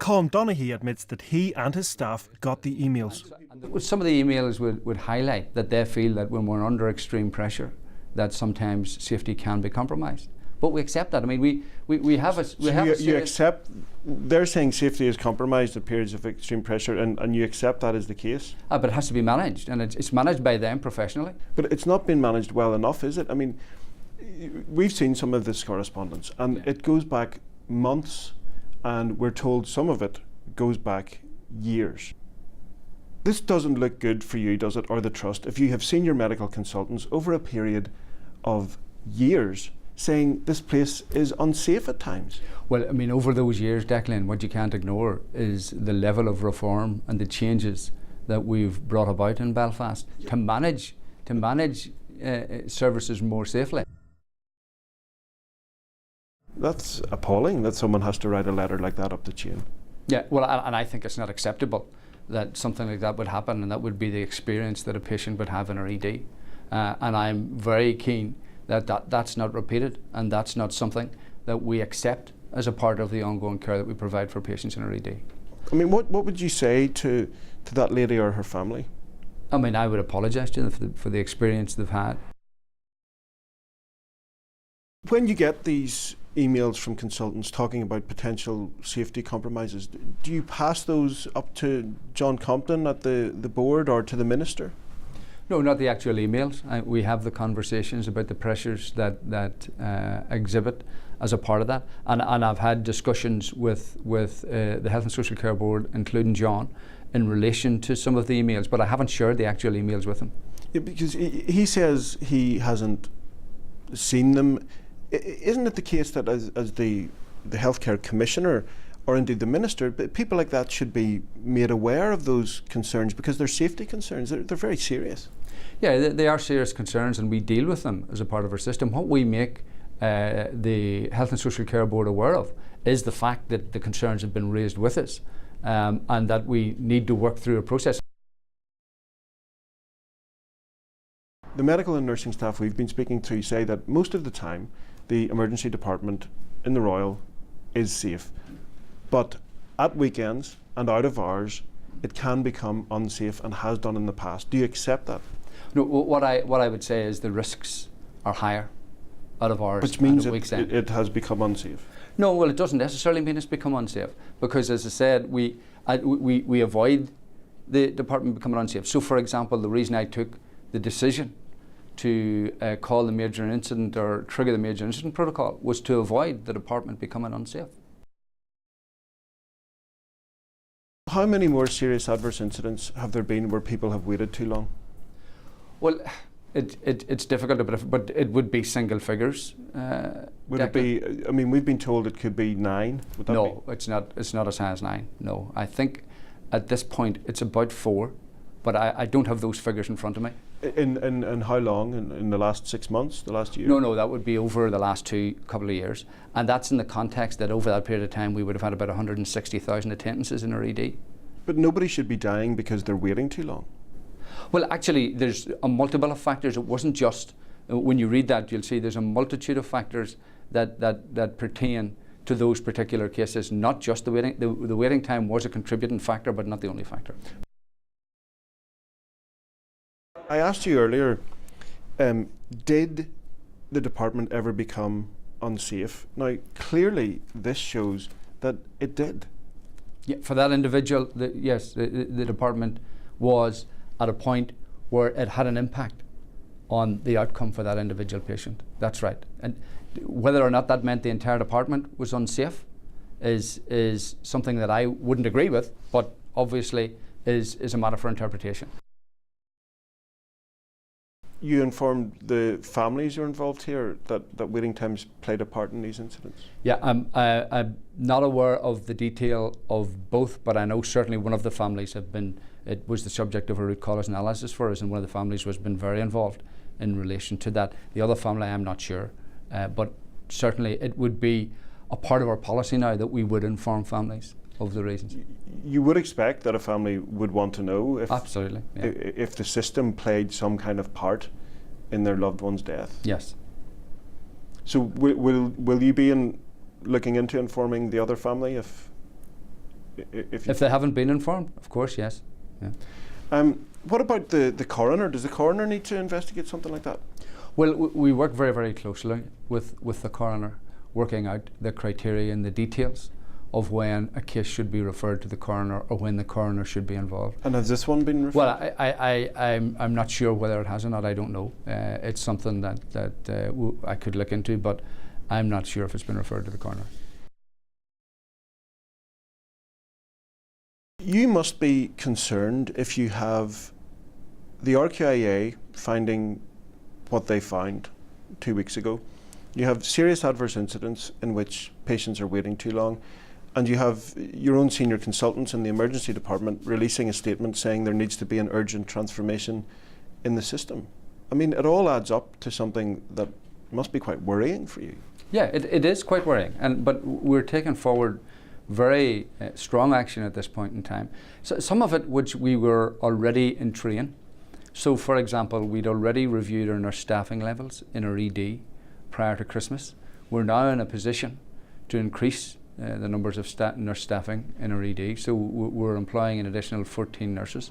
Colm Donaghy admits that he and his staff got the emails. Some of the emails would highlight that they feel that when we're under extreme pressure, that sometimes safety can be compromised. But we accept that. I mean, we have a... You accept, they're saying safety is compromised at periods of extreme pressure, and you accept that is the case? But it has to be managed, and it's managed by them professionally. But it's not been managed well enough, is it? I mean, we've seen some of this correspondence, and it goes back months, and we're told some of it goes back years. This doesn't look good for you, does it, or the trust, if you have senior medical consultants over a period of years saying this place is unsafe at times? Well, I mean, over those years, Declan, what you can't ignore is the level of reform and the changes that we've brought about in Belfast to manage services more safely. That's appalling that someone has to write a letter like that up the chain. Yeah, well, and I think it's not acceptable that something like that would happen, and that would be the experience that a patient would have in our ED. And I'm very keen that's not repeated, and that's not something that we accept as a part of the ongoing care that we provide for patients in our ED. I mean, what would you say to that lady or her family? I mean, I would apologise to them for the experience they've had. When you get these emails from consultants talking about potential safety compromises, do you pass those up to John Compton at the board or to the minister? No, not the actual emails. We have the conversations about the pressures that exhibit as a part of that, and I've had discussions with the Health and Social Care Board, including John, in relation to some of the emails, but I haven't shared the actual emails with him. Yeah, because he says he hasn't seen them. Isn't it the case that as the Healthcare Commissioner, or indeed the Minister, people like that should be made aware of those concerns, because they're safety concerns, they're very serious? Yeah, they are serious concerns, and we deal with them as a part of our system. What we make the Health and Social Care Board aware of is the fact that the concerns have been raised with us, and that we need to work through a process. The medical and nursing staff we've been speaking to say that most of the time the emergency department in the Royal is safe, but at weekends and out of hours it can become unsafe and has done in the past. Do you accept that? No, what I would say is the risks are higher out of hours. Which means it has become unsafe? No, well, it doesn't necessarily mean it's become unsafe, because, as I said, we avoid the department becoming unsafe. So, for example, the reason I took the decision to call the major incident or trigger the major incident protocol was to avoid the department becoming unsafe. How many more serious adverse incidents have there been where people have waited too long? Well, it's difficult, but it would be single figures. Would it be? I mean, we've been told it could be 9. Would that no, be? It's not as high as 9. No, I think at this point it's about 4, but I don't have those figures in front of me. In how long? In the last 6 months? The last year? No, that would be over the last couple of years, and that's in the context that over that period of time we would have had about 160,000 attendances in our ED. But nobody should be dying because they're waiting too long. Well, actually, there's a multiple of factors. It wasn't just, when you read that, you'll see there's a multitude of factors that pertain to those particular cases, not just the waiting. The waiting time was a contributing factor, but not the only factor. I asked you earlier, did the department ever become unsafe? Now, clearly this shows that it did. Yeah, for that individual, yes, the department was at a point where it had an impact on the outcome for that individual patient. That's right. And whether or not that meant the entire department was unsafe is something that I wouldn't agree with, but obviously is a matter for interpretation. You informed the families who are involved here that waiting times played a part in these incidents? Yeah, I'm not aware of the detail of both, but I know certainly one of the families it was the subject of a root cause analysis for us, and one of the families has been very involved in relation to that. The other family, I'm not sure, but certainly it would be a part of our policy now that we would inform families of the reasons. You would expect that a family would want to know if absolutely, yeah. If the system played some kind of part in their loved one's death. Yes. So will you be looking into informing the other family if? If they haven't been informed, of course, yes. Yeah. What about the coroner? Does the coroner need to investigate something like that? Well, we work very, very closely with the coroner, working out the criteria and the details of when a case should be referred to the coroner or when the coroner should be involved. And has this one been referred? Well, I'm not sure whether it has or not. I don't know. It's something that I could look into, but I'm not sure if it's been referred to the coroner. You must be concerned if you have the RQIA finding what they found 2 weeks ago. You have serious adverse incidents in which patients are waiting too long, and you have your own senior consultants in the emergency department releasing a statement saying there needs to be an urgent transformation in the system. I mean, it all adds up to something that must be quite worrying for you. Yeah, it is quite worrying, but we're taking forward very strong action at this point in time. So some of it which we were already in train. So for example, we'd already reviewed our nurse staffing levels in our ED prior to Christmas. We're now in a position to increase the numbers of nurse staffing in our ED. So we're employing an additional 14 nurses.